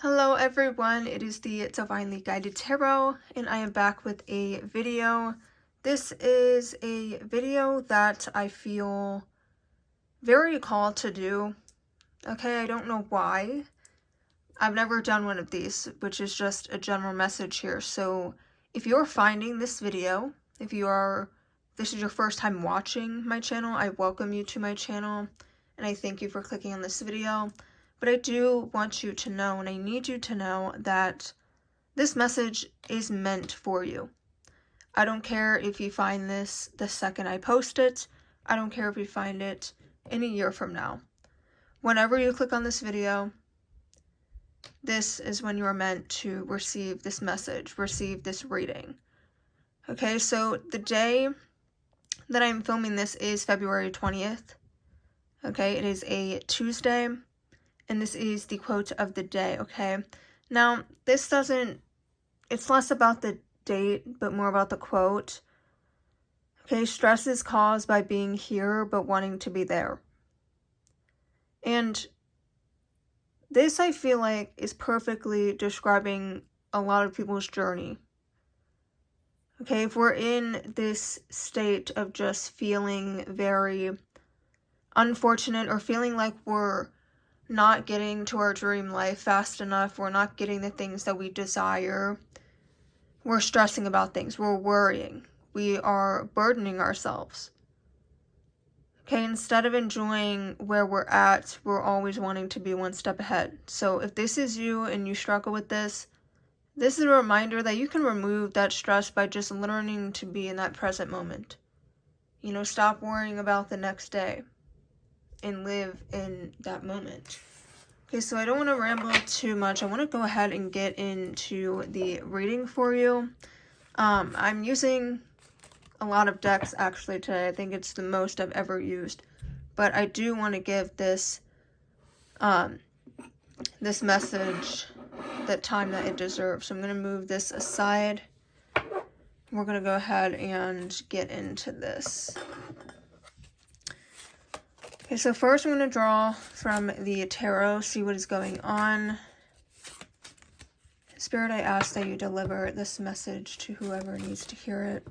Hello everyone, it is the Divinely Guided Tarot, and I am back with a video. This is a video that I feel very called to do. Okay, I don't know why. I've never done one of these, which is just a general message here. So if you're finding this video, this is your first time watching my channel, I welcome you to my channel, and I thank you for clicking on this video. But I do want you to know, and I need you to know, that this message is meant for you. I don't care if you find this the second I post it. I don't care if you find it in a year from now. Whenever you click on this video, this is when you are meant to receive this message, receive this reading. Okay, so the day that I'm filming this is February 20th. Okay, it is a Tuesday. And this is the quote of the day, okay? Now, it's less about the date, but more about the quote. Okay, stress is caused by being here, but wanting to be there. And this, I feel like, is perfectly describing a lot of people's journey. Okay, if we're in this state of just feeling very unfortunate or feeling like we're not getting to our dream life fast enough, we're not getting the things that we desire, we're stressing about things, we're worrying, we are burdening ourselves. Okay, instead of enjoying where we're at, we're always wanting to be one step ahead. So if this is you and you struggle with this is a reminder that you can remove that stress by just learning to be in that present moment. You know, stop worrying about the next day and live in that moment. Okay, so I don't want to ramble too much. I want to go ahead and get into the reading for you. I'm using a lot of decks actually today. I think it's the most I've ever used. But I do want to give this this message the time that it deserves. So I'm going to move this aside. We're going to go ahead and get into this. Okay, so first I'm going to draw from the tarot, see what is going on. Spirit, I ask that you deliver this message to whoever needs to hear it.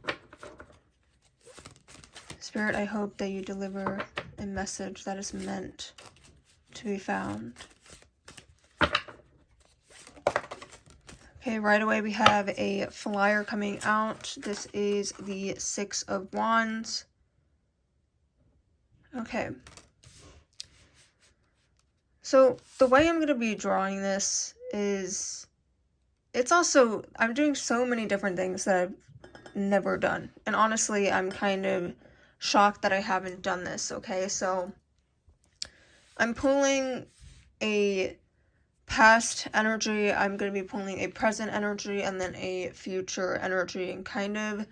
Spirit, I hope that you deliver a message that is meant to be found. Okay, right away we have a flyer coming out. This is the Six of Wands. Okay. So the way I'm going to be drawing this is, I'm doing so many different things that I've never done. And honestly, I'm kind of shocked that I haven't done this, okay? So I'm pulling a past energy, I'm going to be pulling a present energy, and then a future energy, and kind of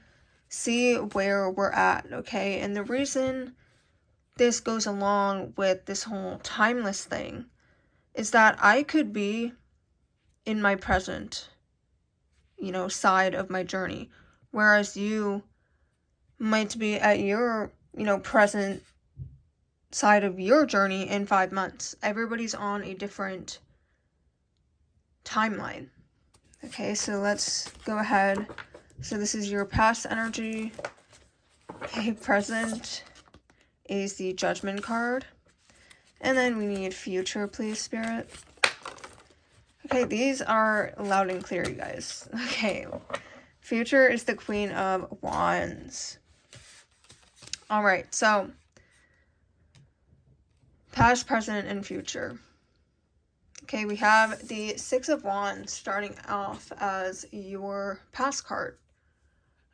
see where we're at, okay? And the reason this goes along with this whole timeless thing is that I could be in my present, side of my journey, whereas you might be at your, present side of your journey in 5 months. Everybody's on a different timeline. Okay, so let's go ahead. So this is your past energy. Okay, present is the Judgment card. And then we need future, please, Spirit. Okay, these are loud and clear, you guys. Okay, future is the Queen of Wands. Alright, so past, present, and future. Okay, we have the Six of Wands starting off as your past card.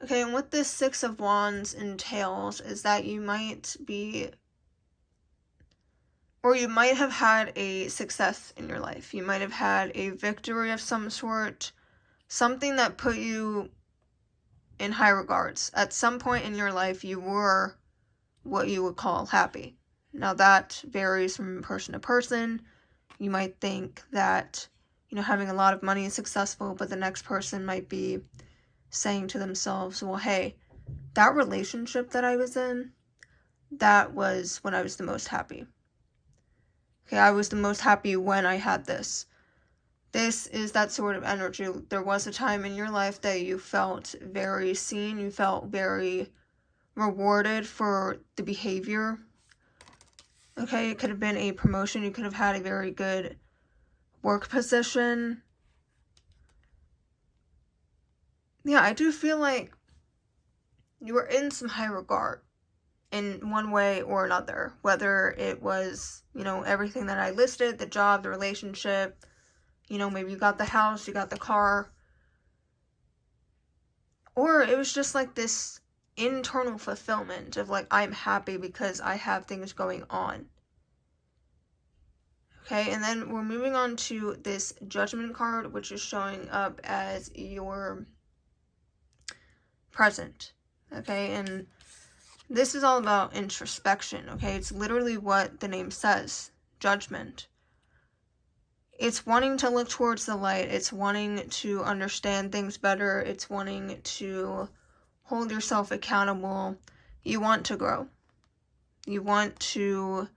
Okay, and what this Six of Wands entails is that you might be, or you might have had a success in your life. You might have had a victory of some sort, something that put you in high regards. At some point in your life, you were what you would call happy. Now that varies from person to person. You might think that, having a lot of money is successful, but the next person might be saying to themselves, well, hey, that relationship that I was in, that was when I was the most happy. Okay, I was the most happy when I had this. This is that sort of energy. There was a time in your life that you felt very seen, you felt very rewarded for the behavior. Okay, it could have been a promotion, you could have had a very good work position. Yeah, I do feel like you were in some high regard in one way or another, whether it was, everything that I listed, the job, the relationship, maybe you got the house, you got the car, or it was just like this internal fulfillment of like, I'm happy because I have things going on. Okay, and then we're moving on to this Judgment card, which is showing up as your present. Okay, and this is all about introspection. Okay, it's literally what the name says, judgment. It's wanting to look towards the light. It's wanting to understand things better. It's wanting to hold yourself accountable. You want to grow. You want to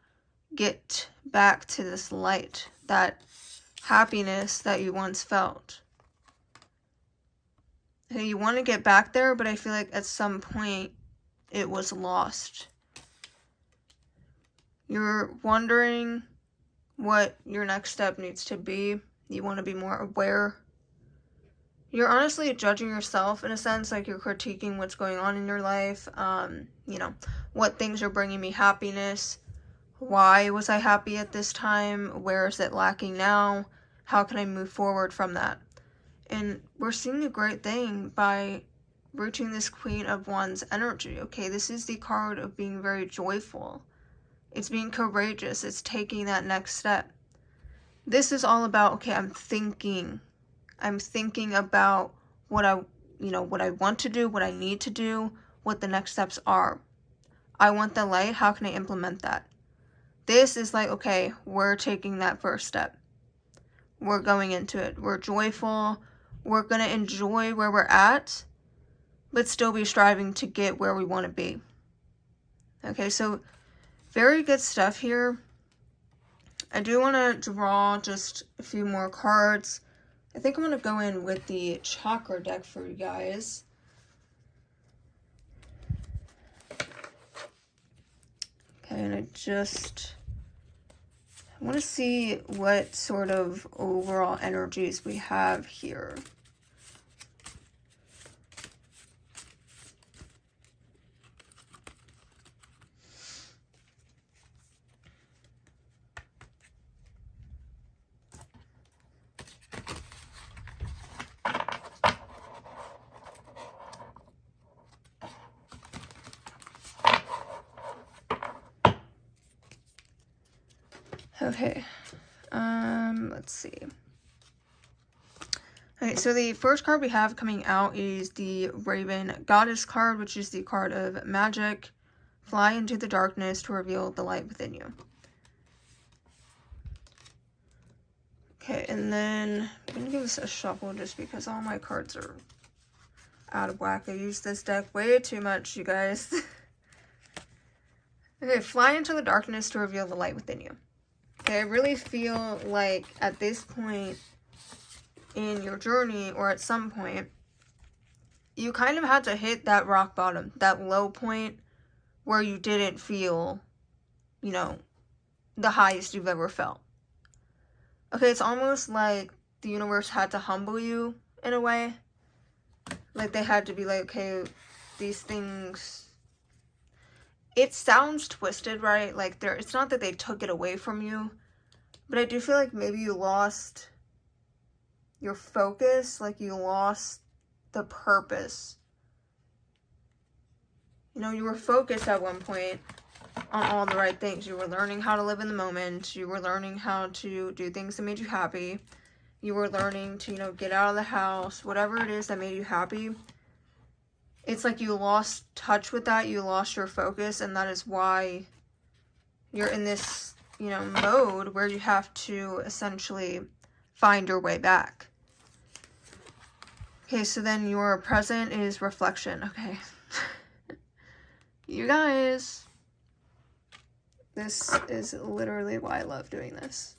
get back to this light, that happiness that you once felt. Okay, you want to get back there, but I feel like at some point it was lost. You're wondering what your next step needs to be. You want to be more aware. You're honestly judging yourself in a sense, like you're critiquing what's going on in your life. What things are bringing me happiness? Why was I happy at this time? Where is it lacking now? How can I move forward from that? And we're seeing a great thing by reaching this Queen of Wands energy. Okay, this is the card of being very joyful. It's being courageous. It's taking that next step. This is all about, okay, I'm thinking about what I want to do, what I need to do, what the next steps are. I want the light. How can I implement that? This is like, okay, we're taking that first step. We're going into it. We're joyful. We're going to enjoy where we're at, but still be striving to get where we want to be. Okay, so very good stuff here. I do want to draw just a few more cards. I think I'm going to go in with the chakra deck for you guys. Okay, and I want to see what sort of overall energies we have here. Okay, let's see. Okay, so the first card we have coming out is the Raven Goddess card, which is the card of magic. Fly into the darkness to reveal the light within you. Okay, and then I'm going to give this a shuffle just because all my cards are out of whack. I use this deck way too much, you guys. Okay, fly into the darkness to reveal the light within you. Okay, I really feel like at this point in your journey, or at some point, you kind of had to hit that rock bottom, that low point where you didn't feel, the highest you've ever felt. Okay, it's almost like the universe had to humble you in a way. Like they had to be like, okay, these things... It sounds twisted, right? Like it's not that they took it away from you, but I do feel like maybe you lost your focus, like you lost the purpose. You were focused at one point on all the right things. You were learning how to live in the moment. You were learning how to do things that made you happy. You were learning to, get out of the house, whatever it is that made you happy. It's like you lost touch with that. You lost your focus, and that is why you're in this, mode where you have to essentially find your way back. Okay, so then your present is reflection. Okay. You guys, this is literally why I love doing this.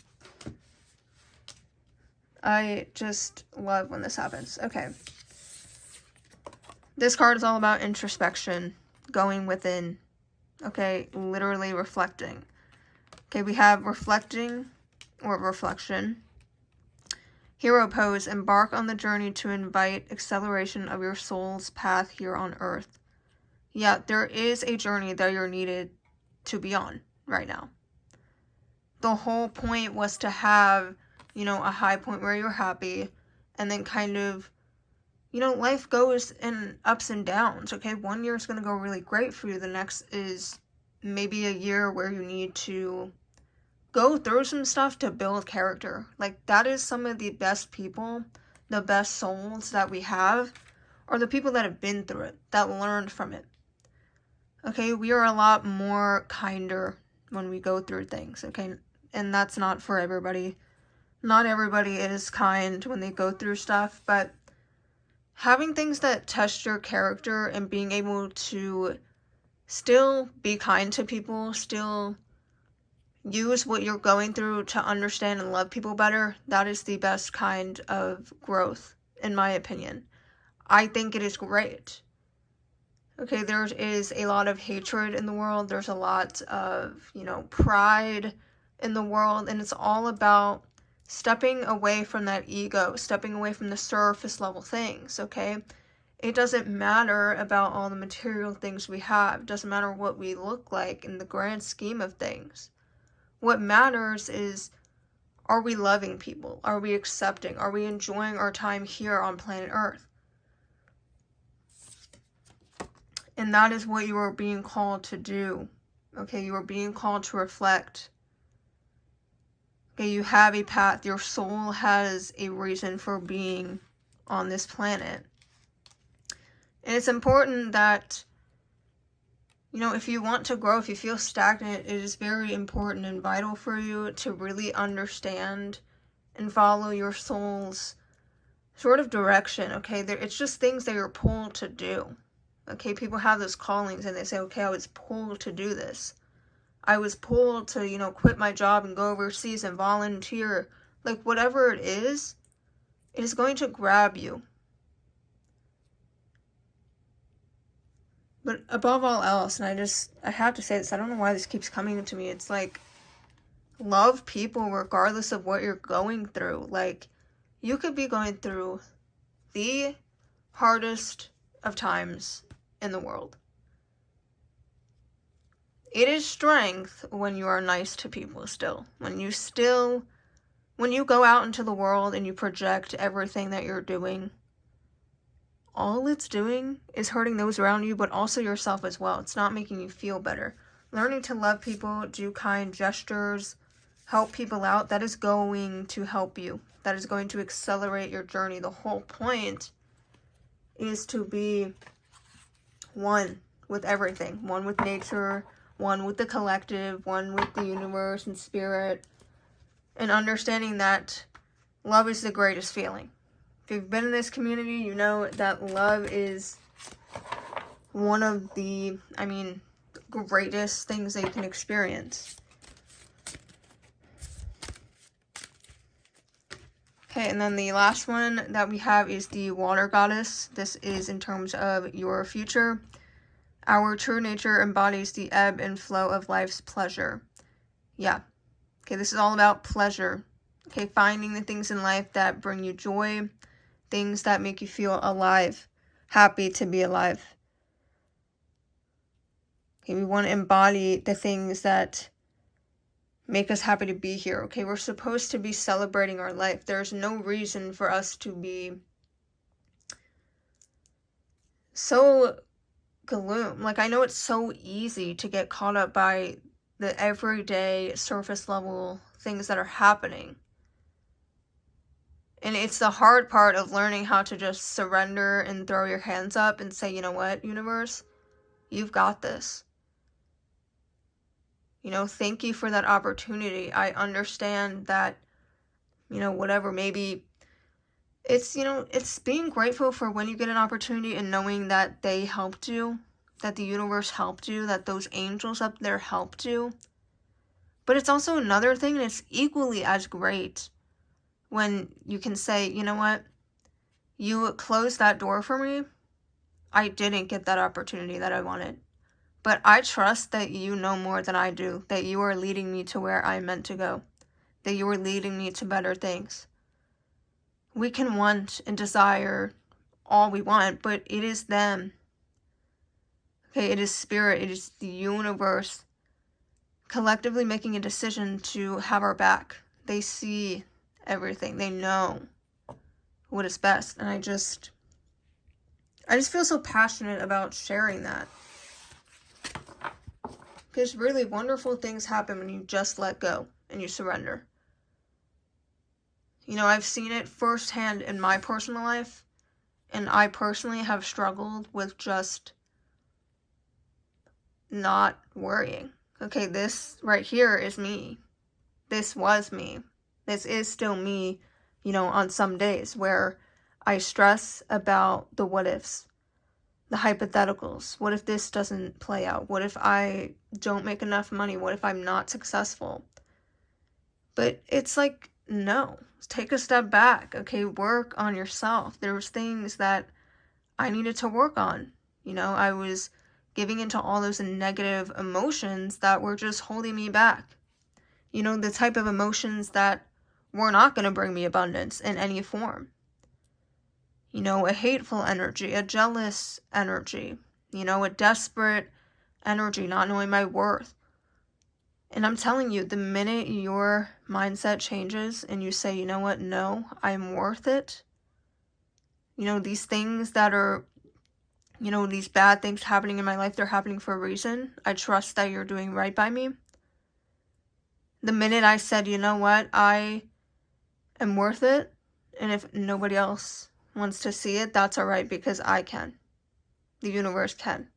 I just love when this happens. Okay. This card is all about introspection, going within. Okay, literally reflecting. Okay, we have reflecting or reflection. Hero pose, embark on the journey to invite acceleration of your soul's path here on earth. Yeah, there is a journey that you're needed to be on right now. The whole point was to have, a high point where you're happy, and then kind of, life goes in ups and downs, okay? 1 year is going to go really great for you. The next is maybe a year where you need to go through some stuff to build character. Like, that is some of the best people, the best souls that we have, are the people that have been through it, that learned from it. Okay, we are a lot more kinder when we go through things, okay? And that's not for everybody. Not everybody is kind when they go through stuff, but having things that test your character and being able to still be kind to people, still use what you're going through to understand and love people better, that is the best kind of growth, in my opinion. I think it is great. Okay, there is a lot of hatred in the world. There's a lot of, pride in the world, and it's all about stepping away from that ego, stepping away from the surface level things, okay? It doesn't matter about all the material things we have. It doesn't matter what we look like in the grand scheme of things. What matters is, are we loving people? Are we accepting? Are we enjoying our time here on planet Earth? And that is what you are being called to do. Okay, you are being called to reflect. Okay, you have a path. Your soul has a reason for being on this planet. And it's important that, if you want to grow, if you feel stagnant, it is very important and vital for you to really understand and follow your soul's sort of direction, okay? It's just things that you're pulled to do. Okay, people have those callings and they say, okay, I was pulled to do this. I was pulled to, quit my job and go overseas and volunteer. Like, whatever it is going to grab you. But above all else, and I have to say this, I don't know why this keeps coming to me. It's like, love people regardless of what you're going through. Like, you could be going through the hardest of times in the world. It is strength when you are nice to people still. When you go out into the world and you project everything that you're doing, all it's doing is hurting those around you, but also yourself as well. It's not making you feel better. Learning to love people, do kind gestures, help people out, that is going to help you. That is going to accelerate your journey. The whole point is to be one with everything. One with nature, one with the collective, one with the universe and spirit. And understanding that love is the greatest feeling. If you've been in this community, you know that love is one of the, greatest things that you can experience. Okay, and then the last one that we have is the water goddess. This is in terms of your future. Our true nature embodies the ebb and flow of life's pleasure. Yeah. Okay, this is all about pleasure. Okay, finding the things in life that bring you joy, things that make you feel alive, happy to be alive. Okay, we want to embody the things that make us happy to be here. Okay, we're supposed to be celebrating our life. There's no reason for us to be so gloom. Like, I know it's so easy to get caught up by the everyday surface level things that are happening. And it's the hard part of learning how to just surrender and throw your hands up and say, you know what, universe, you've got this. Thank you for that opportunity. I understand that, whatever, maybe it's being grateful for when you get an opportunity and knowing that they helped you, that the universe helped you, that those angels up there helped you. But it's also another thing, and it's equally as great when you can say, you know what, you closed that door for me. I didn't get that opportunity that I wanted. But I trust that you know more than I do, that you are leading me to where I'm meant to go, that you are leading me to better things. We can want and desire all we want, but it is them. Okay, it is spirit, it is the universe collectively making a decision to have our back. They see everything. They know what is best. And I just feel so passionate about sharing that. Because really wonderful things happen when you just let go and you surrender. You know, I've seen it firsthand in my personal life, and I personally have struggled with just not worrying. Okay, this right here is me. This was me. This is still me, you know, on some days where I stress about the what ifs, the hypotheticals. What if this doesn't play out? What if I don't make enough money? What if I'm not successful? But it's like, no, take a step back. Okay, work on yourself. There was things that I needed to work on. You know, I was giving into all those negative emotions that were just holding me back. You know, the type of emotions that were not going to bring me abundance in any form. You know, a hateful energy, a jealous energy, you know, a desperate energy, not knowing my worth. And I'm telling you, the minute your mindset changes and you say, you know what, no, I'm worth it. You know, these things that are, you know, these bad things happening in my life, they're happening for a reason. I trust that you're doing right by me. The minute I said, you know what, I am worth it, and if nobody else wants to see it, that's all right, because I can. The universe can.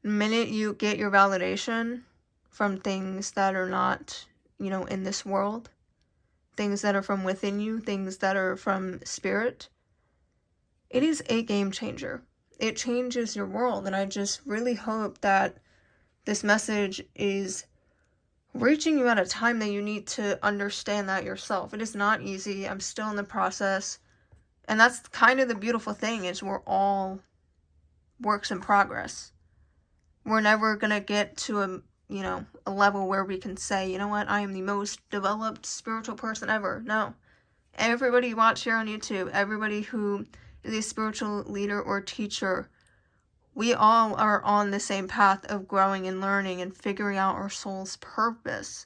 The minute you get your validation from things that are not, you know, in this world, things that are from within you, things that are from spirit, it is a game changer. It changes your world, and I just really hope that this message is reaching you at a time that you need to understand that yourself. It is not easy. I'm still in the process. And that's kind of the beautiful thing, is we're all works in progress. We're never going to get to a level where we can say, you know what, I am the most developed spiritual person ever. No. Everybody you watch here on YouTube, everybody who is a spiritual leader or teacher, we all are on the same path of growing and learning and figuring out our soul's purpose.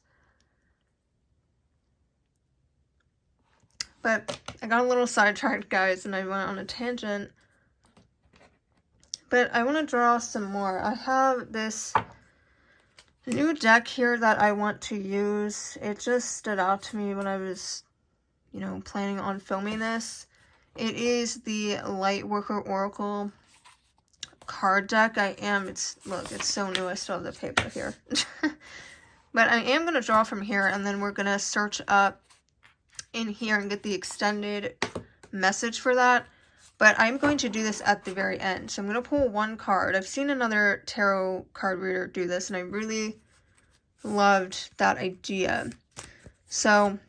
But I got a little sidetracked, guys, and I went on a tangent. But I want to draw some more. I have this new deck here that I want to use. It just stood out to me when I was, you know, planning on filming this. It is the Lightworker Oracle card deck. Look, it's so new, I still have the paper here. But I am going to draw from here, and then we're going to search up in here and get the extended message for that. But I'm going to do this at the very end. So I'm going to pull one card. I've seen another tarot card reader do this, and I really loved that idea. So I'm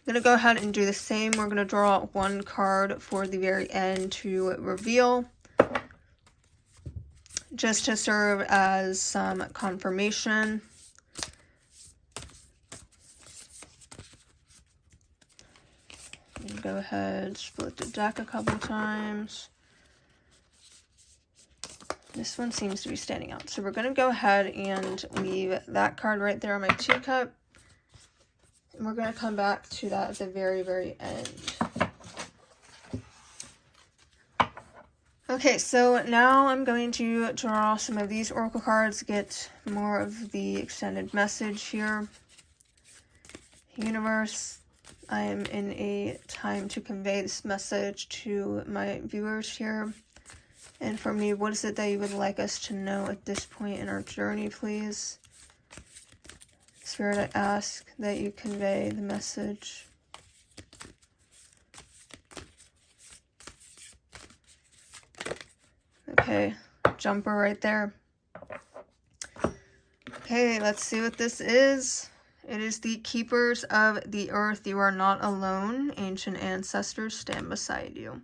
going to go ahead and do the same. We're going to draw one card for the very end to reveal, just to serve as some confirmation. Go ahead, split the deck a couple times. This one seems to be standing out. So we're going to go ahead and leave that card right there on my teacup. And we're going to come back to that at the very, very end. Okay, so now I'm going to draw some of these oracle cards, get more of the extended message here. Universe, I am in a time to convey this message to my viewers here. And for me, what is it that you would like us to know at this point in our journey, please? Spirit, I ask that you convey the message. Okay, jumper right there. Okay, let's see what this is. It is the keepers of the earth. You are not alone. Ancient ancestors stand beside you.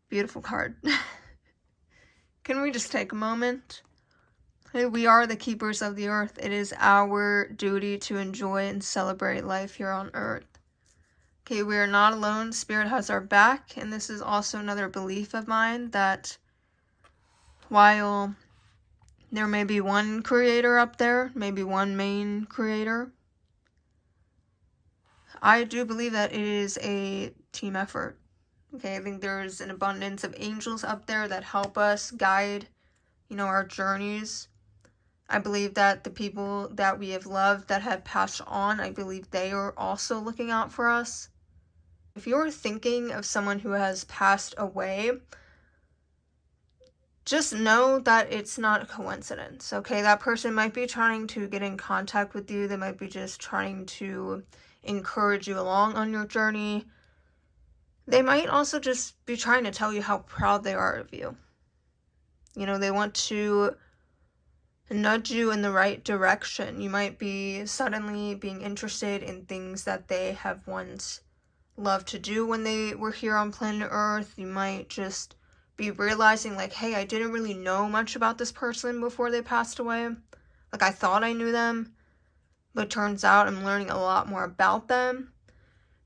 Beautiful card. Can we just take a moment? Hey, we are the keepers of the earth. It is our duty to enjoy and celebrate life here on earth. Okay, we are not alone. Spirit has our back. And this is also another belief of mine that while there may be one creator up there, maybe one main creator, I do believe that it is a team effort. Okay, I think there's an abundance of angels up there that help us guide, our journeys. I believe that the people that we have loved that have passed on, I believe they are also looking out for us. If you're thinking of someone who has passed away, just know that it's not a coincidence, okay? That person might be trying to get in contact with you. They might be just trying to encourage you along on your journey. They might also just be trying to tell you how proud they are of you. They want to nudge you in the right direction. You might be suddenly being interested in things that they have once loved to do when they were here on planet Earth. You might just be realizing, like, hey, I didn't really know much about this person before they passed away. Like, I thought I knew them, but turns out I'm learning a lot more about them.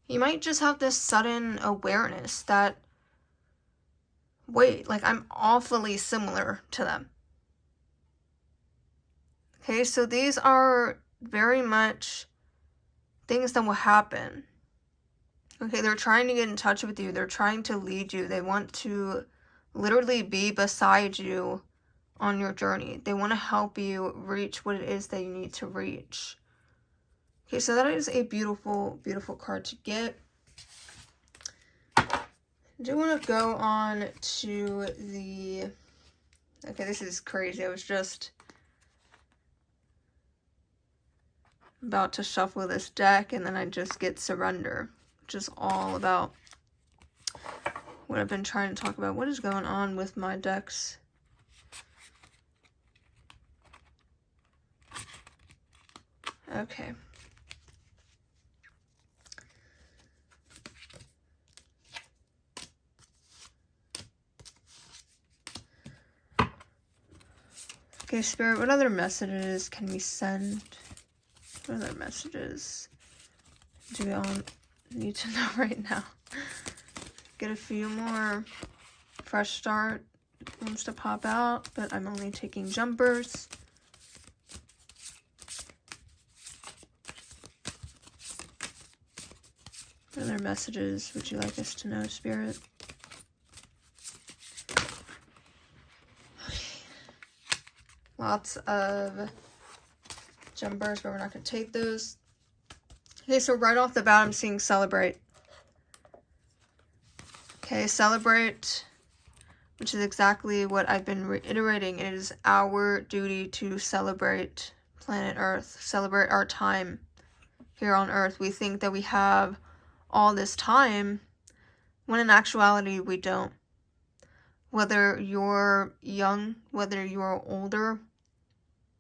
You might just have this sudden awareness that, wait, like, I'm awfully similar to them. Okay, so these are very much things that will happen. Okay, they're trying to get in touch with you. They're trying to lead you. They want to literally be beside you on your journey. They want to help you reach what it is that you need to reach. Okay, so that is a beautiful, beautiful card to get. I do want to go on to the... Okay, this is crazy. I was just about to shuffle this deck, and then I just get Surrender, which is all about what I've been trying to talk about. What is going on with my decks? Okay. Okay, Spirit, what other messages can we send? What other messages do we all need to know right now? Get a few more. Fresh start wants to pop out, but I'm only taking jumpers. What other messages would you like us to know, Spirit? Okay. Lots of jumpers, but we're not going to take those. Okay, so right off the bat, I'm seeing Celebrate. Okay, Celebrate, which is exactly what I've been reiterating. It is our duty to celebrate planet Earth, celebrate our time here on Earth. We think that we have all this time, when in actuality, we don't. Whether you're young, whether you're older,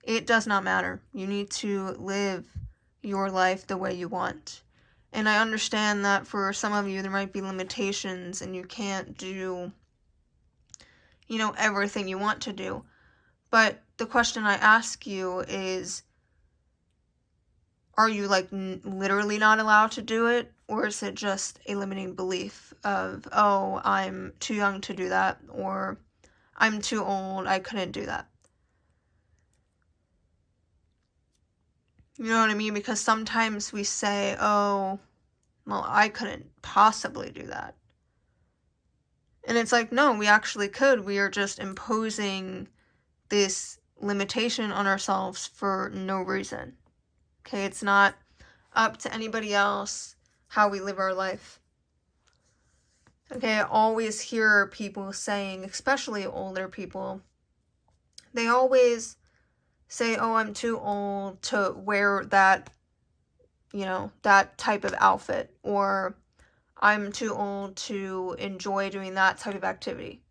it does not matter. You need to live your life the way you want. And I understand that for some of you, there might be limitations and you can't do, everything you want to do. But the question I ask you is, are you, literally not allowed to do it? Or is it just a limiting belief of, oh, I'm too young to do that, or I'm too old, I couldn't do that? You know what I mean? Because sometimes we say, oh, well, I couldn't possibly do that. And it's like, no, we actually could. We are just imposing this limitation on ourselves for no reason. Okay, it's not up to anybody else how we live our life. Okay, I always hear people saying, especially older people, they always say, oh, I'm too old to wear that, that type of outfit, or I'm too old to enjoy doing that type of activity.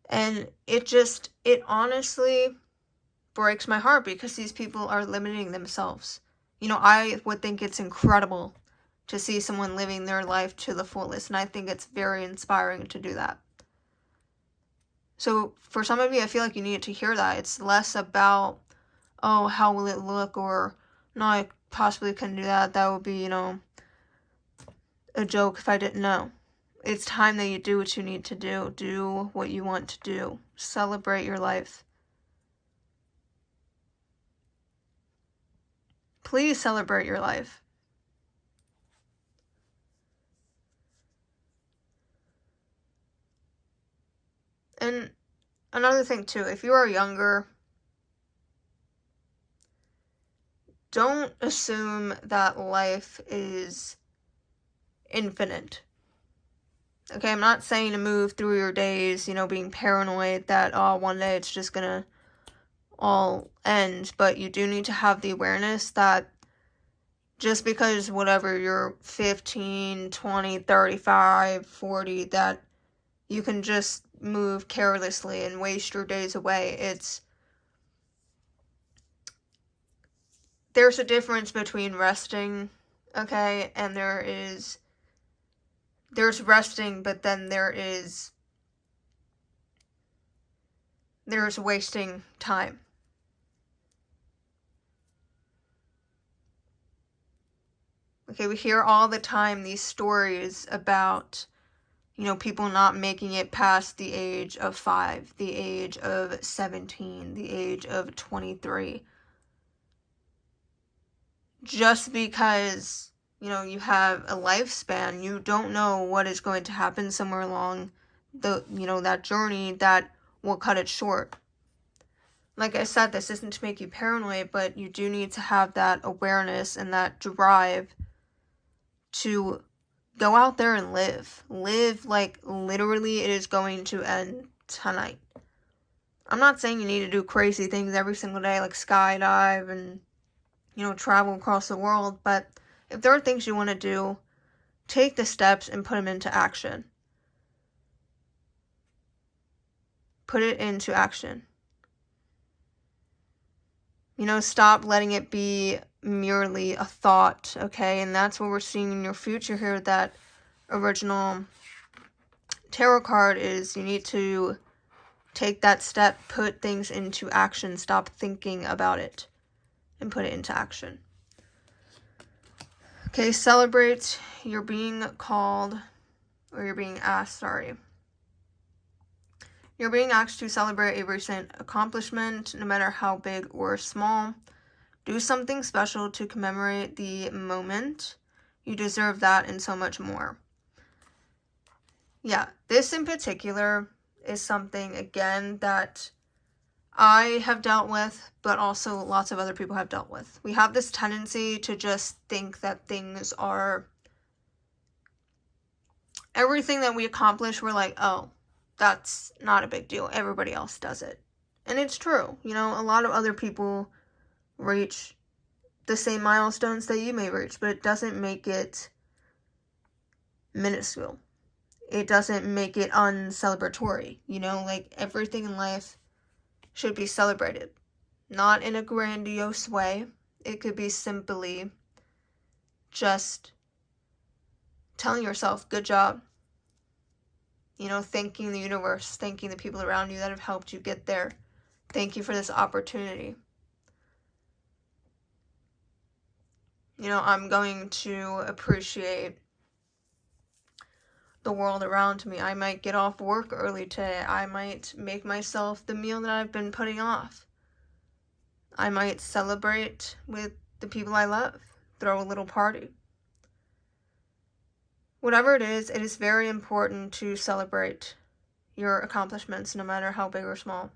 And it honestly breaks my heart because these people are limiting themselves. You know, I would think it's incredible to see someone living their life to the fullest, and I think it's very inspiring to do that. So for some of you, I feel like you need to hear that. It's less about, oh, how will it look, or no, I possibly couldn't do that. That would be, you know, a joke if I didn't know. It's time that you do what you need to do. Do what you want to do. Celebrate your life. Please celebrate your life. And another thing too, if you are younger, don't assume that life is infinite. Okay, I'm not saying to move through your days, you know, being paranoid that, oh, one day it's just gonna all end, but you do need to have the awareness that just because whatever you're 15, 20, 35, 40, that you can just move carelessly and waste your days away. There's a difference between resting, okay, and there's resting, but then there's wasting time. Okay, we hear all the time these stories about, you know, people not making it past the age of 5, the age of 17, the age of 23. Just because, you know, you have a lifespan, you don't know what is going to happen somewhere along that journey that will cut it short. Like I said, this isn't to make you paranoid, but you do need to have that awareness and that drive to go out there and live. Live like literally it is going to end tonight. I'm not saying you need to do crazy things every single day, like skydive and, you know, travel across the world, but if there are things you want to do, take the steps and put them into action. Put it into action. You know, stop letting it be merely a thought, okay? And that's what we're seeing in your future here, that original tarot card is you need to take that step, put things into action, stop thinking about it, and put it into action. Okay, celebrate. You're being called, or you're being asked, sorry. You're being asked to celebrate a recent accomplishment, no matter how big or small. Do something special to commemorate the moment. You deserve that and so much more. Yeah, this in particular is something, again, that I have dealt with, but also lots of other people have dealt with. We have this tendency to just think that things are, everything that we accomplish, we're like, oh, that's not a big deal. Everybody else does it. And it's true. You know, a lot of other people reach the same milestones that you may reach, but it doesn't make it minuscule. It doesn't make it uncelebratory. You know, like everything in life should be celebrated. Not in a grandiose way. It could be simply just telling yourself, good job. You know, thanking the universe, thanking the people around you that have helped you get there. Thank you for this opportunity. You know, I'm going to appreciate the world around me. I might get off work early today. I might make myself the meal that I've been putting off. I might celebrate with the people I love. Throw a little party. Whatever it is very important to celebrate your accomplishments, no matter how big or small.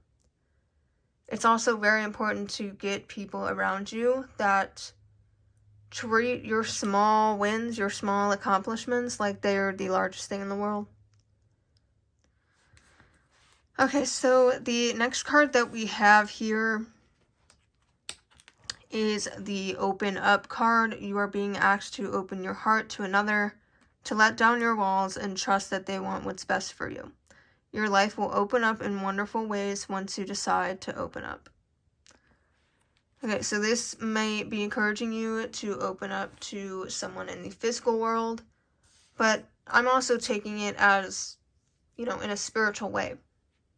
It's also very important to get people around you that treat your small wins, your small accomplishments, like they're the largest thing in the world. Okay, so the next card that we have here is the open up card. You are being asked to open your heart to another, to let down your walls and trust that they want what's best for you. Your life will open up in wonderful ways once you decide to open up. Okay, so this may be encouraging you to open up to someone in the physical world, but I'm also taking it as, in a spiritual way.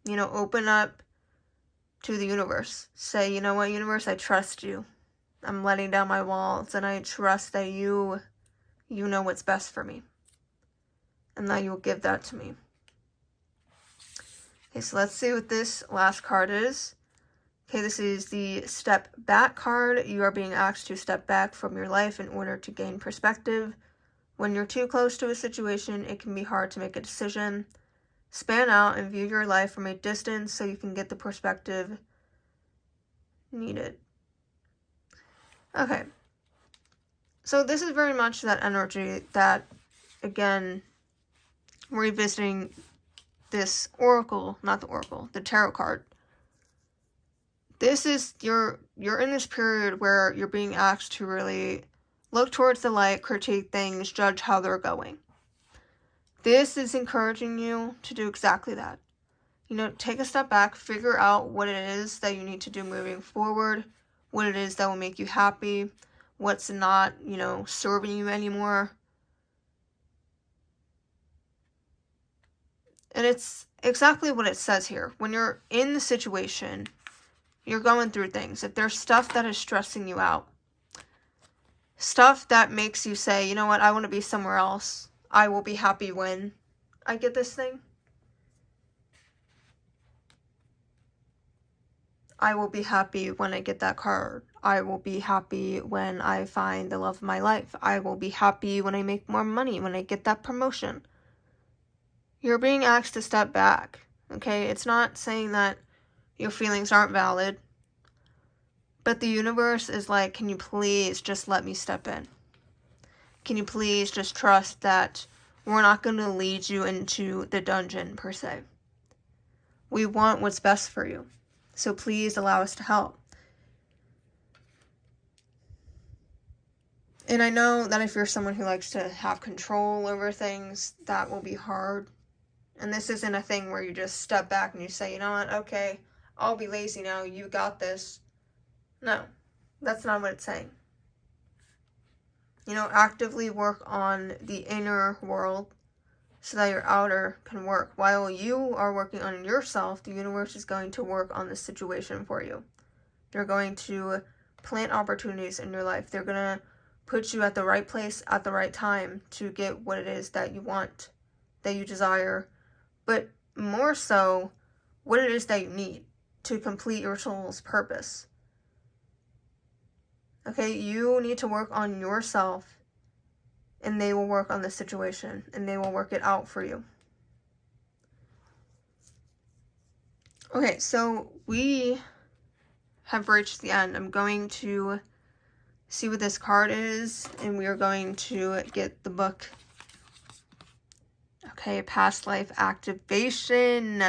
Open up to the universe. Say, you know what, universe, I trust you. I'm letting down my walls, and I trust that you know what's best for me, and that you'll give that to me. Okay, so let's see what this last card is. Okay, this is the step back card. You are being asked to step back from your life in order to gain perspective. When you're too close to a situation, it can be hard to make a decision. Span out and view your life from a distance so you can get the perspective needed. Okay. So this is very much that energy that, again, revisiting this oracle, not the oracle, the tarot card. This is, you're in this period where you're being asked to really look towards the light, critique things, judge how they're going. This is encouraging you to do exactly that. Take a step back, figure out what it is that you need to do moving forward, what it is that will make you happy, what's not, serving you anymore. And it's exactly what it says here. When you're in the situation, you're going through things. If there's stuff that is stressing you out, stuff that makes you say, you know what, I want to be somewhere else. I will be happy when I get this thing. I will be happy when I get that card. I will be happy when I find the love of my life. I will be happy when I make more money, when I get that promotion. You're being asked to step back, okay? It's not saying that your feelings aren't valid, but the universe is like, can you please just let me step in? Can you please just trust that we're not going to lead you into the dungeon, per se? We want what's best for you, so please allow us to help. And I know that if you're someone who likes to have control over things, that will be hard. And this isn't a thing where you just step back and you say, you know what, okay, I'll be lazy now, you got this. No, that's not what it's saying. Actively work on the inner world so that your outer can work. While you are working on yourself, the universe is going to work on the situation for you. They're going to plant opportunities in your life. They're going to put you at the right place at the right time to get what it is that you want, that you desire, but more so, what it is that you need to complete your soul's purpose. Okay, you need to work on yourself, and they will work on the situation, and they will work it out for you. Okay, so we have reached the end. I'm going to see what this card is, and we are going to get the book. Okay, past life activation.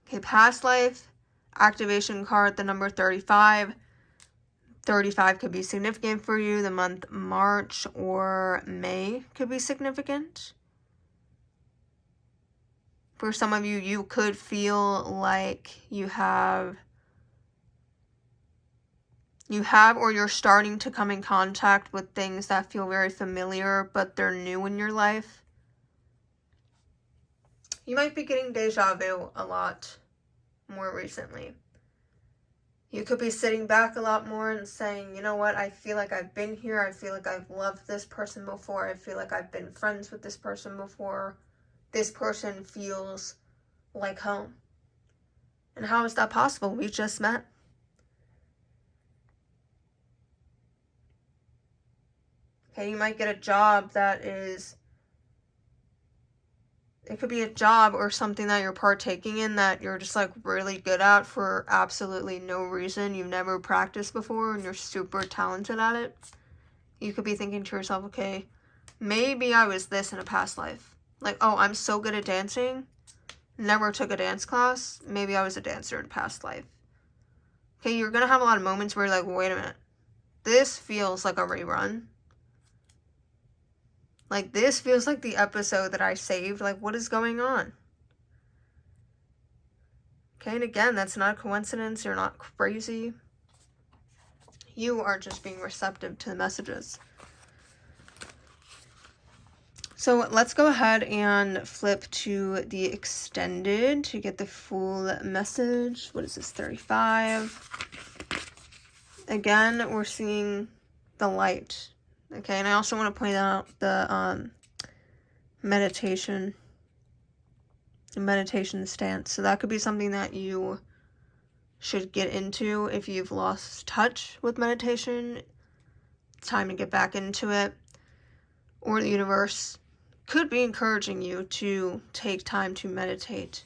Okay, past life activation card, the number 35. 35 could be significant for you. The month March or May could be significant. For some of you, you could feel like you have or you're starting to come in contact with things that feel very familiar, but they're new in your life. You might be getting deja vu a lot more recently. You could be sitting back a lot more and saying, you know what, I feel like I've been here. I feel like I've loved this person before. I feel like I've been friends with this person before. This person feels like home. And how is that possible? We just met. Okay, you might get a job that is, it could be a job or something that you're partaking in that you're just like really good at for absolutely no reason. You've never practiced before and you're super talented at it. You could be thinking to yourself, okay, maybe I was this in a past life. Like, oh, I'm so good at dancing. Never took a dance class. Maybe I was a dancer in a past life. Okay, you're going to have a lot of moments where you're like, wait a minute. This feels like a rerun. Like, this feels like the episode that I saved. Like, what is going on? Okay, and again, that's not a coincidence. You're not crazy. You are just being receptive to the messages. So let's go ahead and flip to the extended to get the full message. What is this, 35? Again, we're seeing the light. Okay, and I also want to point out the meditation stance. So that could be something that you should get into if you've lost touch with meditation. It's time to get back into it. Or the universe could be encouraging you to take time to meditate.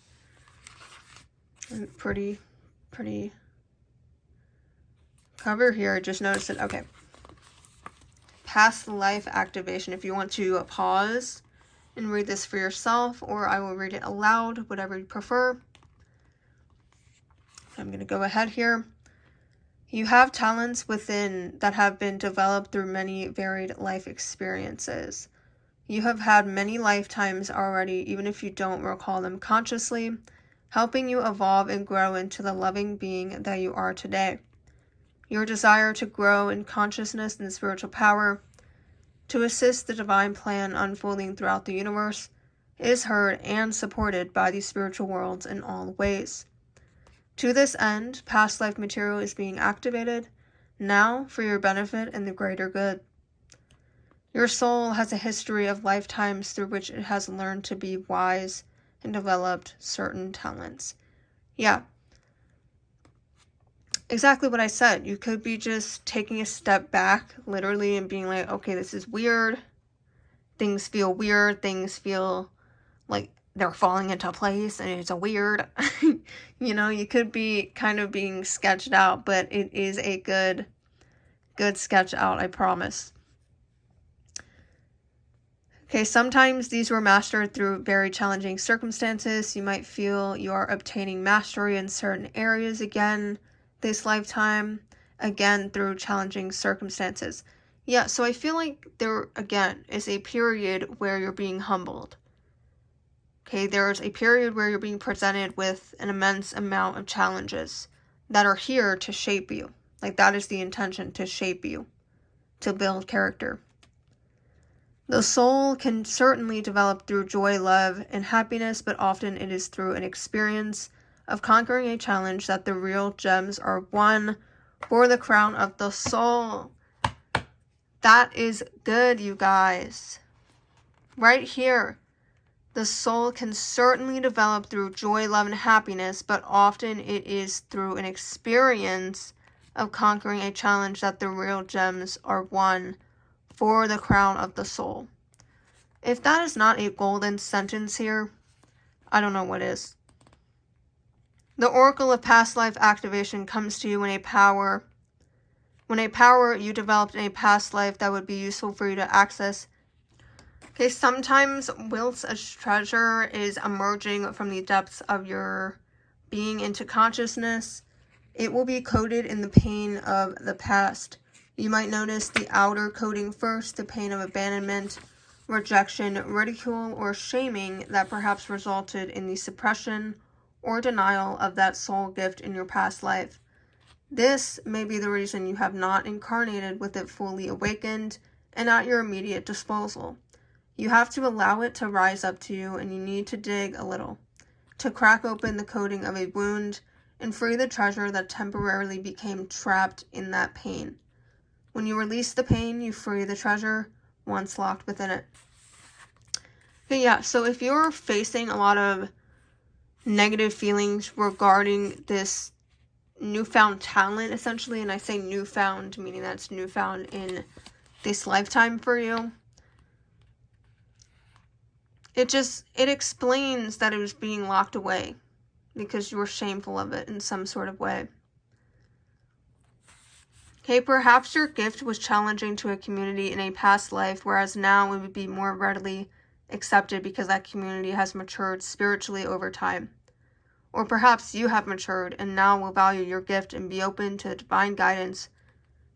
Pretty cover here. I just noticed it. Okay. Past life activation. If you want to pause and read this for yourself, or I will read it aloud, whatever you prefer. I'm going to go ahead here. You have talents within that have been developed through many varied life experiences. You have had many lifetimes already, even if you don't recall them consciously, helping you evolve and grow into the loving being that you are today. Your desire to grow in consciousness and spiritual power, to assist the divine plan unfolding throughout the universe, is heard and supported by the spiritual worlds in all ways. To this end, past life material is being activated now for your benefit and the greater good. Your soul has a history of lifetimes through which it has learned to be wise and developed certain talents. Yeah. Exactly what I said. You could be just taking a step back, literally, and being like, okay, this is weird. Things feel weird. Things feel like they're falling into place and it's a weird. You know, you could be kind of being sketched out, but it is a good sketch out, I promise. Okay, sometimes these were mastered through very challenging circumstances. You might feel you are obtaining mastery in certain areas again this lifetime, again through challenging circumstances. Yeah, so I feel like there, again, is a period where you're being humbled. Okay, there's a period where you're being presented with an immense amount of challenges that are here to shape you. Like, that is the intention, to shape you, to build character. The soul can certainly develop through joy, love, and happiness, but often it is through an experience of conquering a challenge that the real gems are won for the crown of the soul. That is good, you guys. Right here. The soul can certainly develop through joy, love, and happiness, but often it is through an experience of conquering a challenge that the real gems are won for the crown of the soul. If that is not a golden sentence here, I don't know what is. The oracle of past life activation comes to you when a power you developed in a past life that would be useful for you to access. Okay, sometimes whilst a treasure is emerging from the depths of your being into consciousness, it will be coated in the pain of the past. You might notice the outer coating first, the pain of abandonment, rejection, ridicule, or shaming that perhaps resulted in the suppression or denial of that soul gift in your past life. This may be the reason you have not incarnated with it fully awakened and at your immediate disposal. You have to allow it to rise up to you, and you need to dig a little, to crack open the coating of a wound and free the treasure that temporarily became trapped in that pain. When you release the pain, you free the treasure once locked within it. Okay, yeah, so if you're facing a lot of negative feelings regarding this newfound talent, essentially, and I say newfound, meaning that's newfound in this lifetime for you, it explains that it was being locked away because you were shameful of it in some sort of way. Okay, perhaps your gift was challenging to a community in a past life, whereas now it would be more readily accepted because that community has matured spiritually over time. Or perhaps you have matured and now will value your gift and be open to divine guidance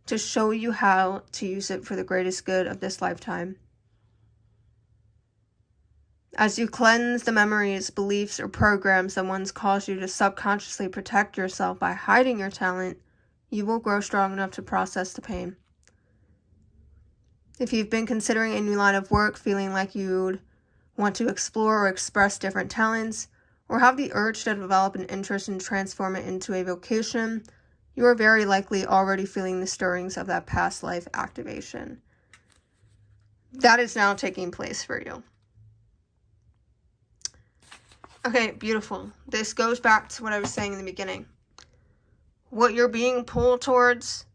to show you how to use it for the greatest good of this lifetime. As you cleanse the memories, beliefs, or programs that once caused you to subconsciously protect yourself by hiding your talent, you will grow strong enough to process the pain. If you've been considering a new line of work, feeling like you'd want to explore or express different talents, or have the urge to develop an interest and transform it into a vocation, you are very likely already feeling the stirrings of that past life activation. That is now taking place for you. Okay, beautiful. This goes back to what I was saying in the beginning. What you're being pulled towards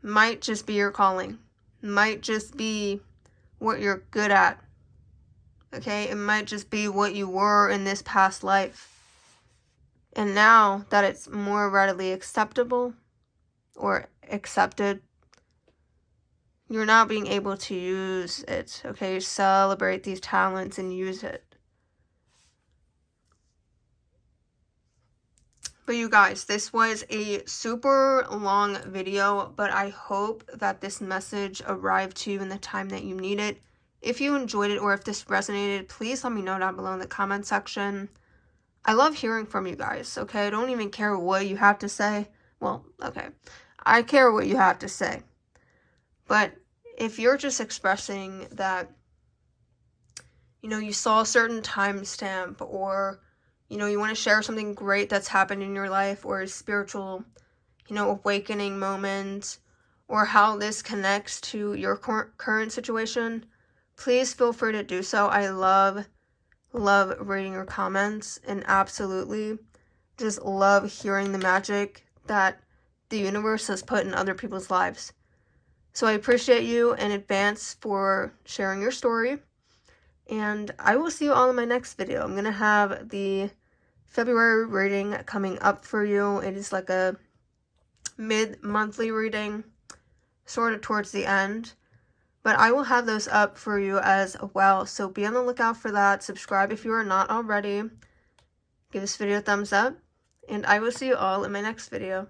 might just be your calling. Might just be what you're good at. Okay, it might just be what you were in this past life. And now that it's more readily acceptable or accepted, you're now being able to use it. Okay, celebrate these talents and use it. But you guys, this was a super long video, but I hope that this message arrived to you in the time that you need it. If you enjoyed it or if this resonated, please let me know down below in the comment section. I love hearing from you guys, okay? I don't even care what you have to say. Well, okay. I care what you have to say. But if you're just expressing that, you saw a certain timestamp, or you want to share something great that's happened in your life, or a spiritual, awakening moment, or how this connects to your current situation, please feel free to do so. I love reading your comments, and absolutely just love hearing the magic that the universe has put in other people's lives. So I appreciate you in advance for sharing your story, and I will see you all in my next video. I'm going to have the February reading coming up for you. It is like a mid-monthly reading, sort of towards the end. But I will have those up for you as well. So be on the lookout for that. Subscribe if you are not already. Give this video a thumbs up. And I will see you all in my next video.